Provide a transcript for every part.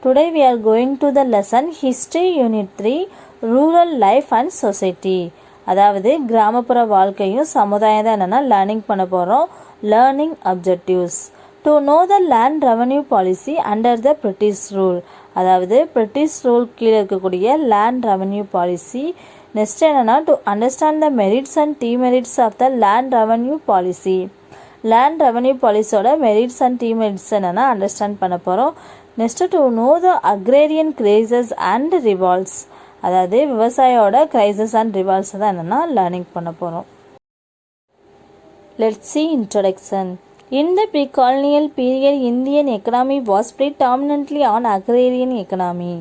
Today we are going to the lesson History Unit 3 Rural Life and Society. அதாவது கிராமப்புற வாழ்க்கையும் சமுதாயம் தான் என்னென்னா லேர்னிங் பண்ண போகிறோம். Learning objectives to know the land revenue policy under the British rule. அதாவது பிரிட்டிஷ் ரூல் கீழே இருக்கக்கூடிய லேண்ட் ரெவன்யூ பாலிசி. நெக்ஸ்ட் என்னென்னா to understand the merits and demerits of the land revenue policy. Land revenue பாலிசியோட merits and demerits என்னென்னா understand பண்ண போகிறோம். Next to know the agrarian crisis and revolts. அதாவது விவசாயோட Crysis and ரிவால்ட்ஸ் தான் என்னென்னா learning பண்ண போகிறோம். Let's see introduction. In the pre-colonial period, Indian economy was predominantly on agrarian economy.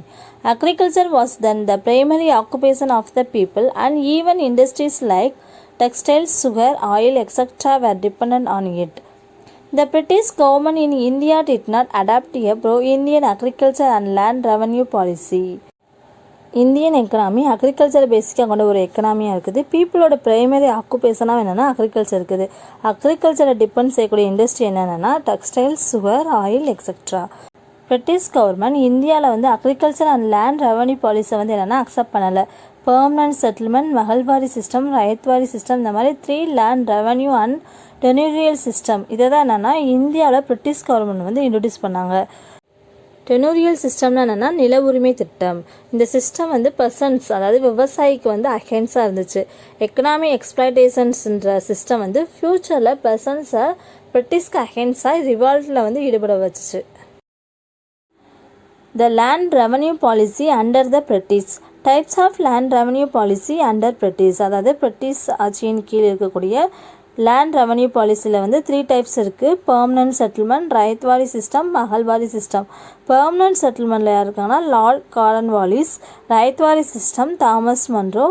Agriculture was then the primary occupation of the people, and even industries like textiles, sugar, oil, etc. were dependent on it. The British government in India did not adopt a pro-Indian agriculture and land revenue policy. Indian economy agriculture பேசிக்காக கொண்ட ஒரு எக்கனாமியாக இருக்குது. பீப்புளோட primary ஆக்குபேஷனாக என்னென்னா agriculture இருக்குது. அக்ரிகல்ச்சரை depend செய்யக்கூடிய industry என்னென்னா textiles, sugar, oil etcetera. British government இந்தியாவில் அக்ரிகல்ச்சர் அண்ட் லேண்ட் ரெவன்யூ பாலிசியை என்னென்னா அக்செப்ட் பண்ணலை. Permanent settlement, மகள்வாரி system, ryotwari system, இந்த மாதிரி 3 லேண்ட் ரெவன்யூ அண்ட் டெனூரியல் சிஸ்டம் இதை தான் என்னென்னா இந்தியாவில் பிரிட்டிஷ் கவர்மெண்ட் இன்ட்ரடியூஸ் பண்ணாங்க. டெனூரியல் சிஸ்டம்னா என்னென்னா நில உரிமை திட்டம். இந்த சிஸ்டம் பர்சன்ஸ் அதாவது விவசாயிக்கு அகேன்ஸ்டாக இருந்துச்சு. எக்கனாமிக் எக்ஸ்ப்ளாய்டேஷன்ஸ்ன்ற சிஸ்டம் ஃப்யூச்சரில் பர்சன்ஸை பிரிட்டிஷ்க்கு அகேன்ஸ்டாக ரிவால்ட்டில் ஈடுபட வச்சுச்சு. The land revenue policy under the British. Types of land revenue policy under British. அதாவது பிரிட்டிஷ் ஆட்சியின் கீழ் இருக்கக்கூடிய லேண்ட் ரெவன்யூ பாலிசியில் 3 டைப்ஸ் இருக்குது. Permanent settlement, ryotwari system, mahalwari system. Permanent செட்டில்மெண்ட்டில் யார் இருக்காங்கன்னா Lord Cornwallis. Ryotwari system Thomas Munro.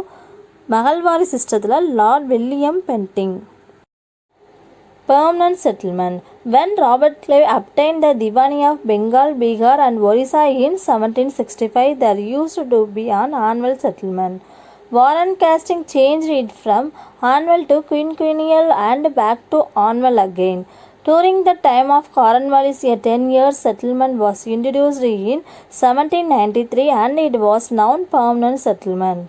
Mahalwari சிஸ்டத்தில் Lord William Bentinck. Permanent settlement. When Robert Clive obtained the Diwani of Bengal, Bihar and Orissa in 1765, there used to be an annual settlement. Warren Casting changed it from annual to quinquennial and back to annual again. During the time of Cornwallis, a 10-year settlement was introduced in 1793 and it was known permanent settlement.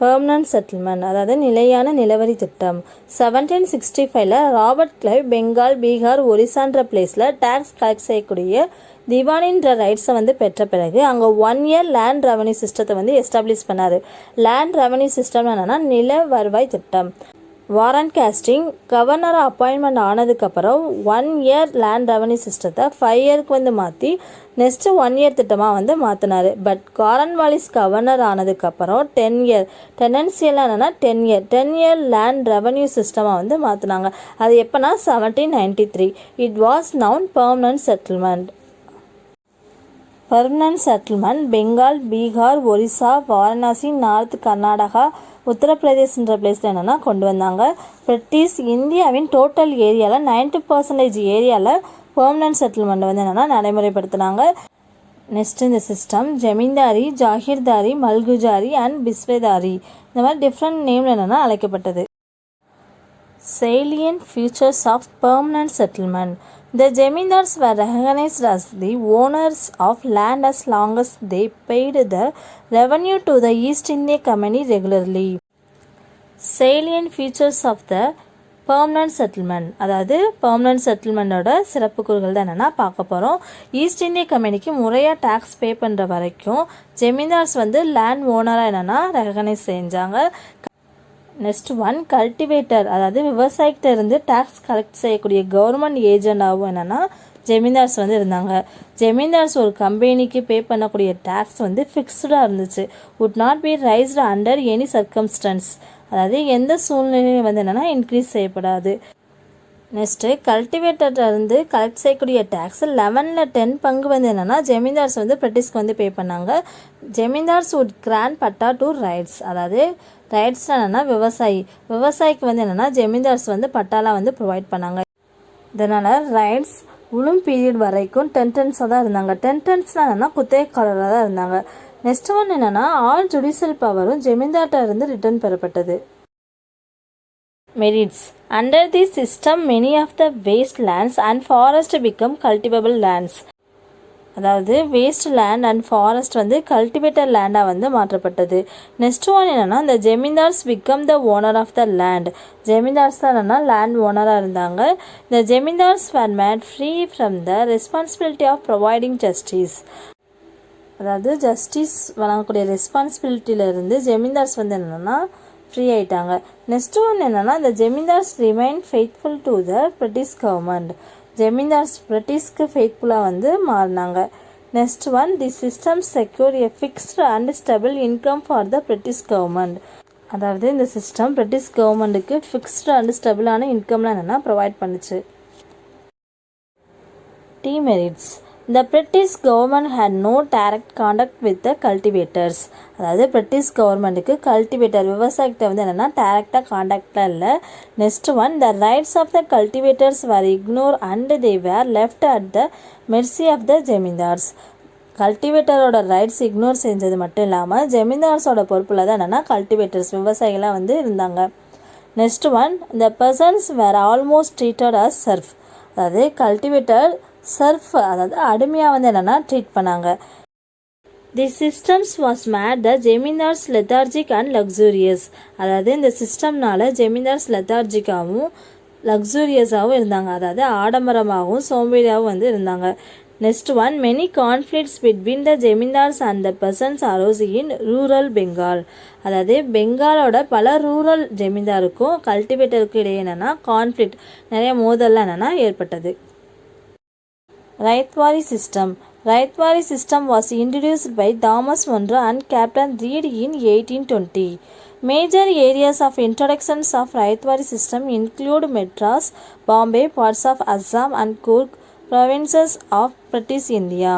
Permanent settlement அதாவது நிலையான நிலவரி திட்டம். 1765 Robert Clive Bengal, Bihar, ஒரிசான்ற பிளேஸில் tax collect செய்யக்கூடிய திவானின்ற ரைட்ஸை பெற்ற பிறகு அங்கே 1 year land revenue சிஸ்டத்தை establish பண்ணார். லேண்ட் ரெவன்யூ சிஸ்டம் என்னென்னா நில வருவாய் திட்டம். வாரன் காஸ்டிங் கவர்னரை அப்பாயின்மெண்ட் ஆனதுக்கப்புறம் 1 இயர் லேண்ட் ரெவன்யூ சிஸ்டத்தை 5 இயருக்கு மாற்றி நெக்ஸ்ட்டு 1 இயர் திட்டமாக மாற்றினார். பட் கார்ன்வாலிஸ் கவர்னர் ஆனதுக்கப்புறம் 10 இயர் டெனன்சியெல்லாம் என்னென்னா 10 இயர் லேண்ட் ரெவன்யூ சிஸ்டமாக மாற்றினாங்க. அது எப்போனா 1793. It was known permanent settlement. Permanent settlement Bengal, Bihar, Orissa, Varanasi, north Karnataka, உத்தரப்பிரதேஷ்ன்ற பிளேஸில் என்னென்னா கொண்டு வந்தாங்க. பிரிட்டிஷ் இந்தியாவின் டோட்டல் ஏரியாவில் 90% ஏரியாவில் பெர்மனன்ட் செட்டில்மெண்ட் என்னென்னா நடைமுறைப்படுத்தினாங்க. நெக்ஸ்ட் இந்த சிஸ்டம் ஜமீன்தாரி, ஜாகிர்தாரி, மல்குஜாரி அண்ட் பிஸ்வேதாரி இந்த மாதிரி டிஃப்ரெண்ட் நேமில் என்னென்னா அழைக்கப்பட்டது. Salient features of permanent settlement. The Jamindars were recognized as the owners of land as long as they paid the revenue to the East India Company regularly. Salient features of the permanent settlement. அதாவது permanent செட்டில்மெண்ட்டோட சிறப்பு கூறுகள் தான் என்னென்னா பார்க்க போகிறோம். East இந்திய கம்பெனிக்கு முறையாக டேக்ஸ் பே பண்ணுற வரைக்கும் ஜெமீன்தார்ஸ் லேண்ட் ஓனராக என்னென்னா ரெகனைஸ் செஞ்சாங்க. நெக்ஸ்ட் 1 கல்டிவேட்டர் அதாவது விவசாயிகிட்ட இருந்து டேக்ஸ் கலெக்ட் செய்யக்கூடிய கவர்மெண்ட் ஏஜெண்டாகவும் என்னென்னா ஜெமீன்தார்ஸ் இருந்தாங்க. ஜெமீன்தார்ஸ் ஒரு கம்பெனிக்கு பே பண்ணக்கூடிய டேக்ஸ் ஃபிக்ஸ்டாக இருந்துச்சு. Would not be raised under any circumstances. அதாவது எந்த சூழ்நிலையும் என்னென்னா இன்க்ரீஸ் செய்யப்படாது. நெக்ஸ்ட்டு கல்டிவேட்டர்லேருந்து கலெக்ட் செய்யக்கூடிய டேக்ஸ் 11ல் 10 பங்கு என்னென்னா ஜெமீன்தார்ஸ் பிரிட்டிஷ்க்கு பே பண்ணாங்க. Zamindars would grant patta to rights. அதாவது ரைட்ஸ் என்னென்னா விவசாயிக்கு என்னென்னா ஜெமீன்தார்ஸ் பட்டாலாம் ப்ரொவைட் பண்ணாங்க. இதனால் ரைட்ஸ் உளும் பீரியட் வரைக்கும் டென்டன்ஸாக தான் இருந்தாங்க. டென்டன்ஸ்னால் என்னென்னா குத்தகைக்காரராக தான் இருந்தாங்க. நெக்ஸ்ட் ஒன் என்னென்னா ஆல் ஜுடிஷியல் பவரும் ஜெமீன்தார்ட்ட இருந்து ரிட்டர்ன் பெறப்பட்டது. Merits. Under this system, many of the waste lands and forests become cultivable lands. அதாவது வேஸ்ட் லேண்ட் அண்ட் ஃபாரஸ்ட் வந்து கல்டிவேட்டட் லேண்டாக வந்து மாற்றப்பட்டது. நெக்ஸ்ட் ஒன் என்னென்னா இந்த zamindars become the owner of the land. Zamindars தான் என்னென்னா லேண்ட் ஓனராக இருந்தாங்க. இந்த zamindars were made free from the responsibility of providing justice. அதாவது ஜஸ்டிஸ் வழங்கக்கூடிய ரெஸ்பான்சிபிலிட்டியிலிருந்து ஜெமீன்தார்ஸ் வந்து என்னென்னா ஃப்ரீ ஆகிட்டாங்க. நெக்ஸ்ட் ஒன் என்னென்னா இந்த zamindars remain faithful to the British government. Zamindars பிரிட்டிஷ்க்கு ஃபெய்த்ஃபுல்லாக வந்து மாறினாங்க. Next one the system secure a fixed and stable income for the British government. அதாவது இந்த சிஸ்டம் பிரிட்டிஷ் கவர்மெண்ட்டுக்கு ஃபிக்ஸ்டு அண்ட் ஸ்டெபிளான இன்கம்லாம் என்னென்னா ப்ரொவைட் பண்ணுச்சு. Demerits. The British government had no direct contact with the cultivators. அதாவது பிரிட்டிஷ் கவர்மெண்ட்டுக்கு cultivator விவசாயிகிட்ட வந்து என்னென்னா டேரெக்டாக காண்டாக்டாக இல்லை. Next one the rights of the cultivators were ignore and they were left at the mercy of the zamindars. கல்டிவேட்டரோட rights ignore செஞ்சது மட்டும் இல்லாமல் ஜெமீன்தார்ஸோட பொறுப்பில் தான் என்னென்னா கல்டிவேட்டர்ஸ் விவசாயிகளாக வந்து இருந்தாங்க. Next one the persons were almost treated as serf. அதாவது கல்டிவேட்டர் சர்ஃப் அதாவது அடிமையாக வந்து என்னென்னா ட்ரீட் பண்ணாங்க. The systems was made the zamindars lethargic and luxurious. அதாவது இந்த சிஸ்டம்னால ஜெமீன்தார்ஸ் லெத்தார்ஜிக்காகவும் லக்ஸூரியஸாகவும் இருந்தாங்க. அதாவது ஆடம்பரமாகவும் சோம்பேறியாகவும் வந்து இருந்தாங்க. Next one many conflicts between the zamindars and the persons arose in rural Bengal. அதாவது பெங்காலோட பல ரூரல் ஜெமீன்தாருக்கும் கல்டிவேட்டருக்கும் இடையே என்னென்னா கான்ஃப்ளிக்ட் நிறைய மோதல்லாம் என்னென்னா ஏற்பட்டது. Raithwari system. Raithwari system was introduced by Thomas Munro and Captain Reed in 1820. Major areas of introductions of Raithwari system include Madras, Bombay, parts of Assam and Coorg, provinces of British India.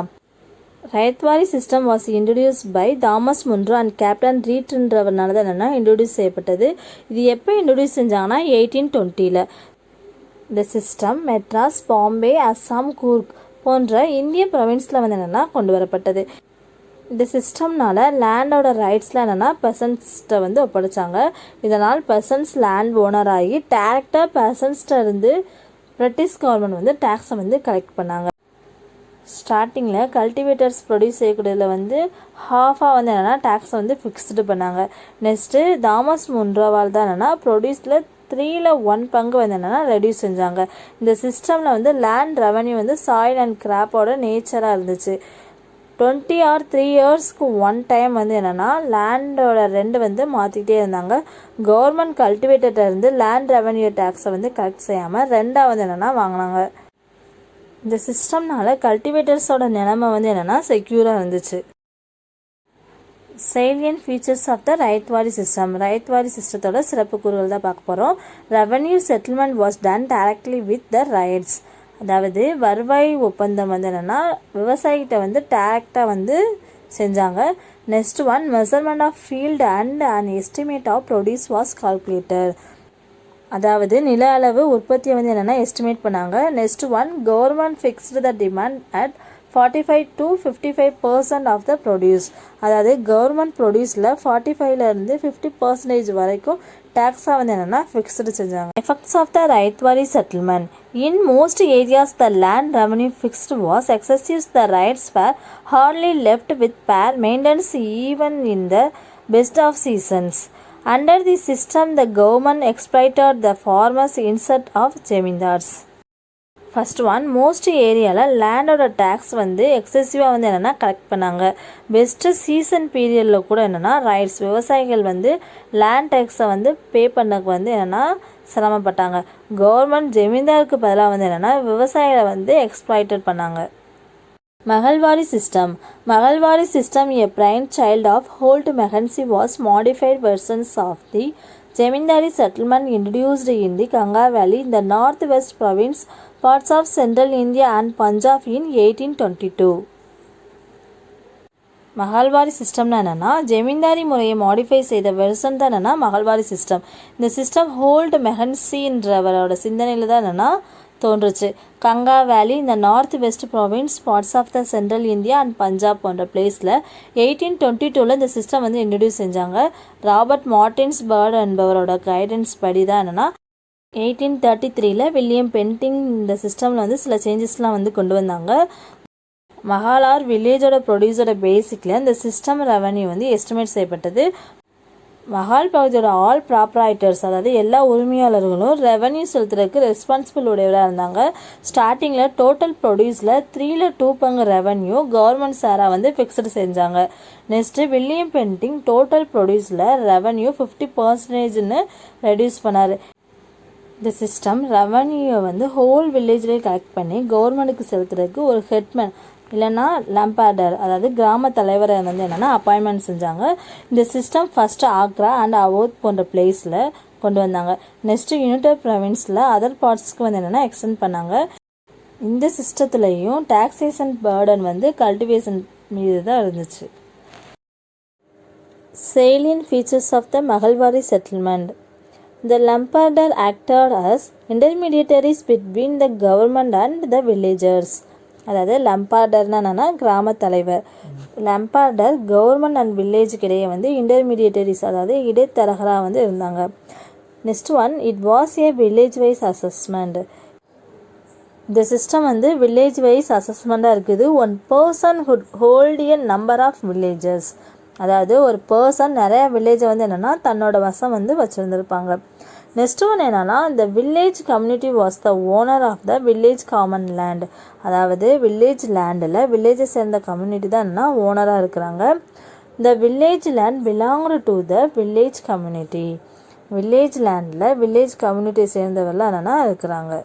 Raithwari system was introduced by Thomas Munro and Captain Reed என்றவனால தான் என்னென்னா introduce செய்யப்பட்டது. இது எப்போ introduce செஞ்சாங்கன்னா 1820. இந்த system Madras, Bombay, Assam, Coorg போன்ற இந்திய ப்ரொவின்ஸில் வந்து என்னென்னா கொண்டு வரப்பட்டது. இந்த சிஸ்டம்னால லேண்டோட ரைட்ஸில் என்னென்னா பெர்சன்ஸ்கிட்ட வந்து ஒப்படைச்சாங்க. இதனால் பெர்சன்ஸ் லேண்ட் ஓனர் ஆகி டேரெக்டாக பெர்சன்ஸ்கிட்ட இருந்து பிரிட்டிஷ் கவர்மெண்ட் வந்து டேக்ஸை வந்து கலெக்ட் பண்ணாங்க. ஸ்டார்டிங்கில் கல்டிவேட்டர்ஸ் ப்ரொடியூஸ் செய்யக்கூடியதில் வந்து ஹாஃபாக வந்து என்னென்னா டேக்ஸை வந்து ஃபிக்ஸ்டு பண்ணாங்க. நெக்ஸ்ட்டு தாமஸ் முன்ரோவால் தான் என்னென்னா ப்ரொடியூஸில் 3/1 பங்கு வந்து என்னென்னா ரெடியூஸ் செஞ்சாங்க. இந்த சிஸ்டமில் வந்து லேண்ட் ரெவன்யூ வந்து சாயில் அண்ட் கிராப்போட நேச்சராக இருந்துச்சு. 20 or 3 இயர்ஸ்க்கு 1 டைம் வந்து என்னென்னா லேண்டோட ரெண்டு வந்து மாற்றிக்கிட்டே இருந்தாங்க. கவர்மெண்ட் கல்டிவேட்டர்கிட்ட இருந்து லேண்ட் ரெவன்யூ டேக்ஸை வந்து கலெக்ட் செய்யாமல் ரெண்டாவது என்னென்னா வாங்கினாங்க. இந்த சிஸ்டம்னால கல்டிவேட்டர்ஸோட நிலைமை வந்து என்னென்னா செக்யூராக இருந்துச்சு. salient features of the Raithwari system. Raithwari சிஸ்டத்தோட சிறப்பு கூறுகள் தான் பார்க்க போகிறோம். Revenue settlement was done directly with the ryots. அதாவது வருவாய் ஒப்பந்தம் வந்து என்னென்னா விவசாயிகிட்ட வந்து டைரக்டாக வந்து செஞ்சாங்க. Next one measurement of field and an estimate of produce was calculator. அதாவது நில அளவு உற்பத்தியை வந்து என்னென்னா எஸ்டிமேட் பண்ணாங்க. Next one government fixed the demand at 45 to 55% of the produce. அதாவது கவர்மெண்ட் ப்ரொடியூஸில் 45லேருந்து 50% வரைக்கும் டேக்ஸாக வந்து என்னென்னா ஃபிக்ஸ்டு செஞ்சாங்க. Effects of the ryotwari settlement. In most areas the land revenue fixed was excessive. The rights were hardly left with bare maintenance even in the best of seasons. Under the system, the government exploited the farmers' insult of zamindars. First one most ஏரியாவில் லேண்டோட tax வந்து எக்ஸசிவாக வந்து என்னென்னா collect பண்ணாங்க. Best season பீரியடில் கூட என்னென்னா rights விவசாயிகள் வந்து லேண்ட் டேக்ஸை வந்து பே பண்ணக்கு வந்து என்னென்னா சிரமப்பட்டாங்க. கவர்மெண்ட் ஜெமீன்தாருக்கு பதிலாக வந்து என்னென்னா விவசாயிகளை வந்து எக்ஸ்ப்ளாய்டட் பண்ணாங்க. Mahalwari system. Mahalwari system, a brainchild of Holt Mackenzie, was modified versions of the Zamindari settlement introduced in the Ganga Valley in the northwest province, parts of central India and Punjab in 1822. மஹால்வாரி சிஸ்டம்னா என்னென்னா ஜெமீன்தாரி முறையை modify செய்த version தான் என்னென்னா Mahalwari system. இந்த system Holt மெஹன்சின்றவரோட சிந்தனையில் தான் என்னென்னா தோன்றுச்சு. கங்கா வேலி இந்த north west province, parts of the central India and Punjab போன்ற பிளேஸில் 1822 இந்த சிஸ்டம் வந்து இன்ட்ரடியூஸ் செஞ்சாங்க. ராபர்ட் மார்டின்ஸ் பர்ட் என்பவரோட கைடன்ஸ் படி தான் என்னென்னா 1833 வில்லியம் பென்டிங் இந்த சிஸ்டமில் வந்து சில சேஞ்சஸ்லாம் வந்து கொண்டு வந்தாங்க. மஹால் ஆர் வில்லேஜோட ப்ரொடியூஸோட பேசிக்கில் இந்த சிஸ்டம் ரெவன்யூ வந்து எஸ்டிமேட் செய்யப்பட்டது. மஹால் பகுதியோட ஆல் ப்ராப்ரைட்டர்ஸ், அதாவது எல்லா உரிமையாளர்களும் ரெவன்யூ செலுத்துறதுக்கு ரெஸ்பான்சிபிள் உடையவராக இருந்தாங்க. ஸ்டார்டிங்கில் டோட்டல் ப்ரொடியூஸில் 3/2 பங்கு ரெவன்யூ கவர்மெண்ட் சாராக வந்து ஃபிக்ஸ்டு செஞ்சாங்க. நெக்ஸ்ட்டு வில்லியம் பென்டிங் டோட்டல் ப்ரொடியூஸில் ரெவன்யூ 50% ரெடியூஸ் பண்ணார். இந்த சிஸ்டம் ரெவன்யூவை வந்து ஹோல் வில்லேஜ்லேயே கலெக்ட் பண்ணி கவர்மெண்ட்டுக்கு செலுத்துறதுக்கு ஒரு ஹெட்மேன் இல்லைன்னா லம்பார்டர், அதாவது கிராம தலைவரை வந்து என்னென்னா அப்பாயின்மெண்ட் செஞ்சாங்க. இந்த சிஸ்டம் ஃபஸ்ட்டு ஆக்ரா அண்ட் அவோத் போன்ற பிளேஸில் கொண்டு வந்தாங்க. நெக்ஸ்ட்டு யுனைடெட் ப்ரொவின்ஸில் அதர் பார்ட்ஸ்க்கு வந்து என்னென்னா எக்ஸ்டெண்ட் பண்ணாங்க. இந்த சிஸ்டத்துலேயும் டாக்ஸேஷன் பர்டன் வந்து கல்டிவேஷன் மீது தான் இருந்துச்சு. Salient features of the Mahalwari settlement. The Lamparder acted as intermediaries between the government and the villagers. அதாவது லம்பார்டர்னா என்னன்னா கிராம தலைவர். லம்பார்டர் கவர்மெண்ட் அண்ட் வில்லேஜுக்கு இடையே வந்து இன்டர்மீடியேட்டரிஸ், அதாவது இடைத்தரகராக வந்து இருந்தாங்க. Next one, it was a village wise assessment. இந்த சிஸ்டம் வந்து வில்லேஜ் வைஸ் அசஸ்மெண்ட்டாக இருக்குது. One person hold a number of villages, அதாவது ஒரு பர்சன் நிறைய வில்லேஜை வந்து என்னென்னா தன்னோட வசம் வந்து வச்சுருந்துருப்பாங்க. நெக்ஸ்ட் ஒன் என்னன்னா, இந்த village community was the owner of the village common land, அதாவது வில்லேஜ் லேண்டில் வில்லேஜை சேர்ந்த கம்யூனிட்டி தான் என்ன ஓனராக இருக்கிறாங்க. The village land belonged to the village community, village லேண்டில் வில்லேஜ் கம்யூனிட்டியை சேர்ந்தவரெல்லாம் என்னென்னா இருக்கிறாங்க.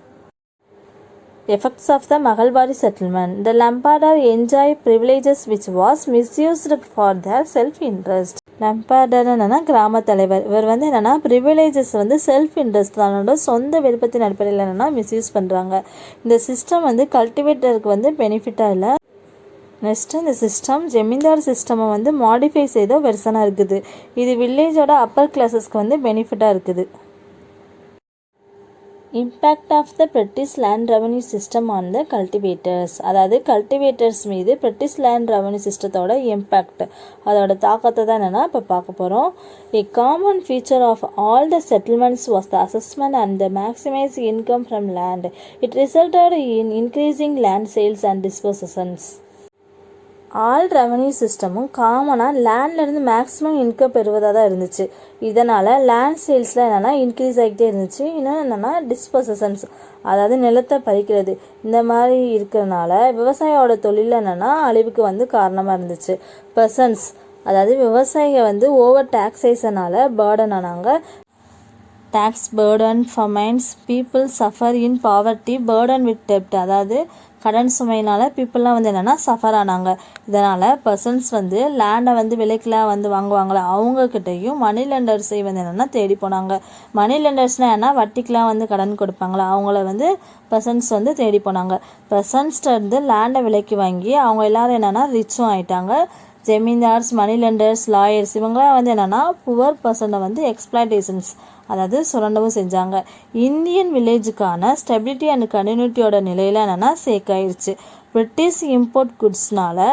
Effects of the Mahalwari settlement. The Lamparder enjoy privileges which was misused for their self-interest. லம்பார்டர் என்னன்னா கிராம தலைவர். இவர் வந்து என்னென்னா ப்ரிவிலேஜஸ் வந்து செல்ஃப் இன்ட்ரெஸ்ட், தன்னோட சொந்த விருப்பத்தின் அடிப்படையில் என்னென்னா மிஸ்யூஸ் பண்ணுறாங்க. இந்த சிஸ்டம் வந்து கல்டிவேட்டருக்கு வந்து பெனிஃபிட்டாக இல்லை. நெக்ஸ்ட்டு இந்த சிஸ்டம் ஜமீன்தார் சிஸ்டமை வந்து மாடிஃபை செய்த வெர்ஷனாக இருக்குது. இது வில்லேஜோட அப்பர் கிளாஸஸ்க்கு வந்து பெனிஃபிட்டாக இருக்குது. Impact of the British land revenue system on the cultivators, அதாவது கல்டிவேட்டர்ஸ் மீது பிரிட்டிஷ் லேண்ட் ரெவன்யூ சிஸ்டத்தோட இம்பேக்ட், அதோட தாக்கத்தை தான் என்னென்னா இப்போ பார்க்க போகிறோம். A common feature of all the settlements was the assessment and the maximized income from land. It resulted in increasing land sales and dispositions. All revenue சிஸ்டமும் காமனாக லேண்ட்லேருந்து மேக்ஸிமம் இன்கம் பெறுவதாக தான் இருந்துச்சு. இதனால் லேண்ட் சேல்ஸில் என்னென்னா இன்க்ரீஸ் ஆகிட்டே இருந்துச்சு. இன்னும் என்னென்னா டிஸ்பொசஷன்ஸ், அதாவது நிலத்தை பறிக்கிறது, இந்த மாதிரி இருக்கிறதுனால விவசாயியோட தொழில் என்னென்னா அழிவுக்கு வந்து காரணமாக இருந்துச்சு. பர்சன்ஸ், அதாவது விவசாயிகள் வந்து ஓவர் டாக்ஸேஷனால் பேர்டன் ஆனாங்க. Tax burden, famines, people suffer in poverty, burden with டெப்ட், அதாவது கடன் சுமையினால் பீப்புளெலாம் வந்து என்னென்னா சஃபர் ஆனாங்க. இதனால் பர்சன்ஸ் வந்து லேண்டை வந்து விலைக்கெலாம் வந்து வாங்குவாங்களே அவங்கக்கிட்டையும் மணி லெண்டர்ஸை வந்து என்னென்னா தேடி போனாங்க. மணி லெண்டர்ஸ்னால் என்ன, வட்டிக்கெலாம் வந்து கடன் கொடுப்பாங்களா, அவங்கள வந்து பர்சன்ஸ் வந்து தேடி போனாங்க. பர்சன்ஸ்கிட்ட இருந்து லேண்டை விலைக்கு வாங்கி அவங்க எல்லோரும் என்னென்னா ரிச்சும் ஆகிட்டாங்க. ஜமீன்தார்ஸ், மணி லெண்டர்ஸ், லாயர்ஸ் இவங்களாம் வந்து என்னென்னா புவர் பர்சனை வந்து எக்ஸ்ப்ளாய்டேஷன்ஸ், அதாவது சுரண்டவும் செஞ்சாங்க. இந்தியன் வில்லேஜுக்கான ஸ்டெபிலிட்டி அண்ட் கண்டினியூட்டியோட நிலையில் என்னென்னா சேக்காயிருச்சு. பிரிட்டிஷ் இம்போர்ட் குட்ஸ்னால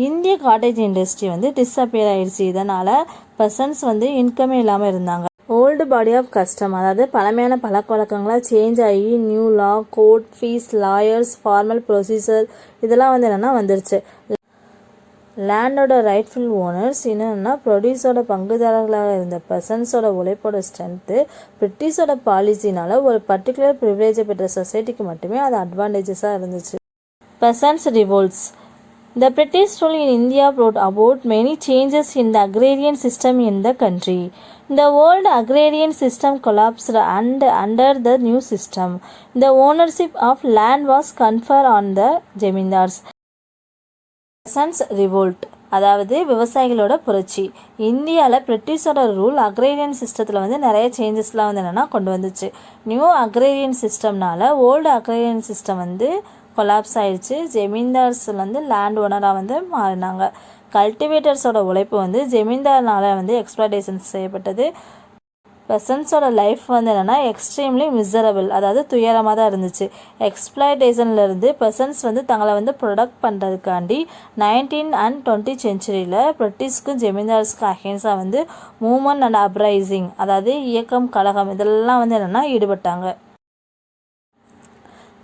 இந்திய காட்டேஜ் இண்டஸ்ட்ரி வந்து டிஸப்பியர் ஆயிடுச்சு. இதனால் பர்சன்ஸ் வந்து இன்கமே இல்லாமல் இருந்தாங்க. ஓல்டு பாடி ஆஃப் கஸ்டம், அதாவது பழமையான பழக்க வழக்கங்களாக சேஞ்ச் ஆகி new law, court fees, lawyers, formal procedure இதெல்லாம் வந்து என்னென்னா வந்துருச்சு. லேண்டோட ரைட்ஃபுல் ஓனர்ஸ் என்னென்னா ப்ரொடியூஸோட பங்குதாரர்களாக இருந்த பர்சன்ஸோட உழைப்போட ஸ்ட்ரென்த்து பிரிட்டிஷோட பாலிசினால் ஒரு பர்டிகுலர் ப்ரிவிலேஜை பெற்ற சொசைட்டிக்கு மட்டுமே அது அட்வான்டேஜஸாக இருந்துச்சு. Persons revolts. The British rule in India brought about many changes in the agrarian system in the country. The old agrarian system collapsed and under the new system, the ownership of land was conferred on the zamindars. Persons revolt, அதாவது விவசாயிகளோட புரட்சி. இந்தியாவில் பிரிட்டிஷோட rule agrarian சிஸ்டத்தில் வந்து நிறைய சேஞ்சஸ்லாம் வந்து என்னென்னா கொண்டு வந்துச்சு. நியூ அக்ரேரியன் சிஸ்டம்னால ஓல்டு அக்ரேரியன் சிஸ்டம் வந்து கொலாப்ஸ் ஆயிடுச்சு. ஜமீன்தார்ஸ் வந்து லேண்ட் ஓனராக வந்து மாறினாங்க. கல்டிவேட்டர்ஸோட உழைப்பு வந்து ஜமீன்தார்னால வந்து எக்ஸ்ப்ளாய்டேஷன் செய்யப்பட்டது. பெர்சன்ஸோட லைஃப் வந்து என்னென்னா எக்ஸ்ட்ரீம்லி மிசரபிள், அதாவது துயரமாக தான் இருந்துச்சு. எக்ஸ்ப்ளாய்டேஷன்லேருந்து பெர்சன்ஸ் வந்து தங்களை வந்து ப்ரொடக்ட் பண்ணுறதுக்காண்டி 19th and 20th சென்ச்சுரியில் பிரிட்டிஷ்க்கும் ஜமீன்தார்ஸ்க்கும் அகேன்ஸ்டாக வந்து மூமெண்ட் அண்ட் அப்ரைசிங், அதாவது இயக்கம், கழகம் இதெல்லாம் வந்து என்னென்னா ஈடுபட்டாங்க.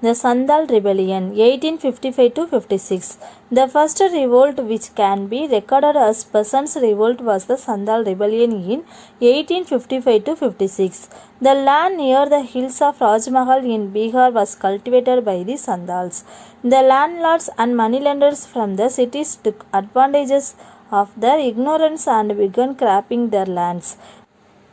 The Sandal Rebellion 1855 to 56. The first revolt which can be recorded as peasants' revolt was the Sandal Rebellion in 1855 to 56. The land near the hills of Rajmahal in Bihar was cultivated by the Sandals. The landlords and moneylenders from the cities took advantages of their ignorance and began crapping their lands.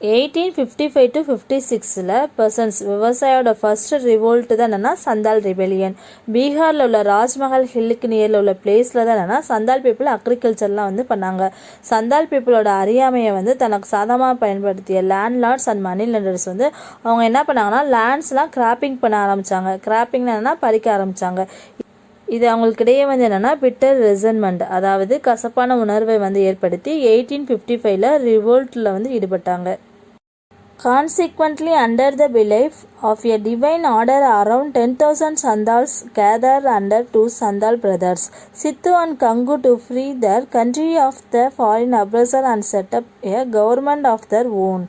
1855 to 56ல் persons விவசாயோட first revolt தான் என்னென்னா Santhal rebellion. பீகாரில் உள்ள ராஜ்மஹால் ஹில்லுக்கு நியரில் உள்ள பிளேஸில் தான் என்னென்னா சந்தால் பீப்புள் அக்ரிகல்ச்சர்லாம் வந்து பண்ணாங்க. சந்தால் பீப்புளோட அறியாமையை வந்து தனக்கு சாதகமாக பயன்படுத்திய லேண்ட்லார்ட்ஸ் அண்ட் மணி லெண்டர்ஸ் வந்து அவங்க என்ன பண்ணாங்கன்னா லேண்ட்ஸ்லாம் கிராப்பிங் பண்ண ஆரம்பித்தாங்க. கிராப்பிங்னா என்னென்னா பறிக்க ஆரம்பித்தாங்க. இது அவங்களுக்கிடையே வந்து என்னென்னா பிட்டர் ரெசன்மெண்ட், அதாவது கசப்பான உணர்வை வந்து ஏற்படுத்தி 1855ல் ரிவோல்ட்டில் வந்து ஈடுபட்டாங்க. Consequently, under the belief of a divine order, around 10,000 Sandals gathered under two Sandal brothers, Sittu and Kangu, to free their country of the foreign oppressor and set up a government of their own.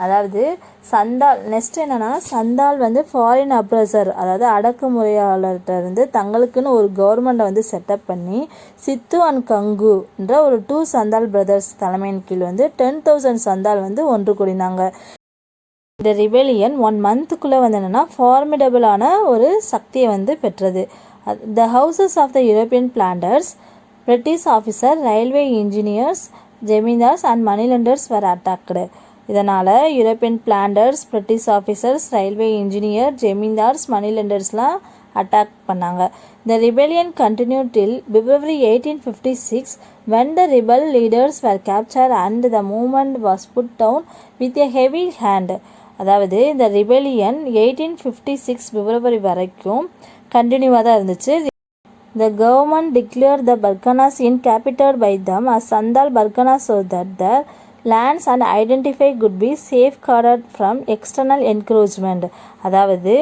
அதாவது Santhal next என்னென்னா சந்தால் வந்து foreign அப்ரஸர், அதாவது அடக்குமுறையாளர்கிட்ட இருந்து தங்களுக்குன்னு ஒரு கவர்மெண்ட்டை வந்து setup பண்ணி சித்து and கங்குன்ற ஒரு 2 சந்தால் பிரதர்ஸ் தலைமையின் கீழ் வந்து 10,000 சந்தால் வந்து ஒன்று கூடினாங்க. இந்த ரிபெலியன் 1 மந்த்துக்குள்ளே வந்து என்னென்னா ஃபார்மிடபிளான ஒரு சக்தியை வந்து பெற்றது. The houses of the European planters, British officer, railway engineers, zamindars and moneylenders were attacked. இதனால் European planters, British officers, railway engineer, zamindars, money லெண்டர்ஸ்லாம் அட்டாக் பண்ணாங்க. The rebellion continue till February 1856 when the rebel leaders were captured and the movement was put down with a heavy hand. அதாவது இந்த rebellion 1856 பிப்ரவரி வரைக்கும் கண்டினியூவாக தான் இருந்துச்சு. The government declared the Barganas inhabited by them as Sandal Barganas so that their lands and identify could be safeguarded from external encroachment. அதாவது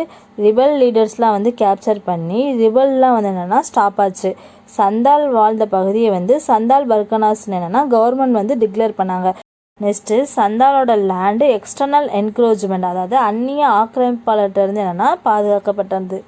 rebel லீடர்ஸ்லாம் வந்து capture பண்ணி ரிபல்லாம் வந்து என்னென்னா ஸ்டாப் ஆச்சு. சந்தால் வாழ்ந்த பகுதியை வந்து சந்தால் பர்கனாஸ்ன்னு என்னென்னா கவர்மெண்ட் வந்து டிக்ளேர் பண்ணாங்க. நெக்ஸ்ட்டு சந்தாலோட லேண்டு எக்ஸ்டர்னல் என்க்ரோச்மெண்ட், அதாவது அந்நிய ஆக்கிரமிப்பாளர்கிட்ட இருந்து என்னென்னா பாதுகாக்கப்பட்டது.